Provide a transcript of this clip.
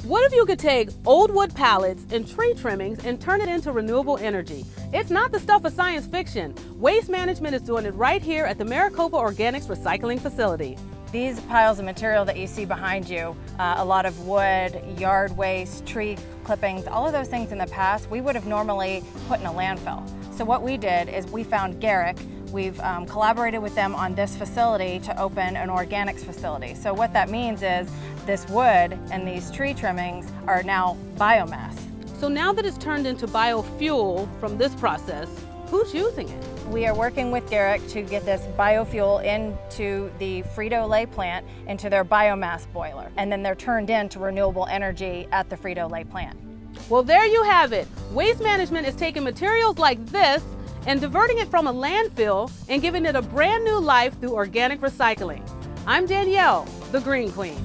What if you could take old wood pallets and tree trimmings and turn it into renewable energy? It's not the stuff of science fiction. Waste Management is doing it right here at the Maricopa Organics Recycling Facility. These piles of material that you see behind you, a lot of wood, yard waste, tree clippings, all of those things in the past, we would have normally put in a landfill. So what we did is we found Garrick. We've collaborated with them on this facility to open an organics facility. So what that means is this wood and these tree trimmings are now biomass. So now that it's turned into biofuel from this process, who's using it? We are working with Garrick to get this biofuel into the Frito-Lay plant, into their biomass boiler, and then they're turned into renewable energy at the Frito-Lay plant. Well, there you have it. Waste Management is taking materials like this and diverting it from a landfill and giving it a brand new life through organic recycling. I'm Danielle, the Green Queen.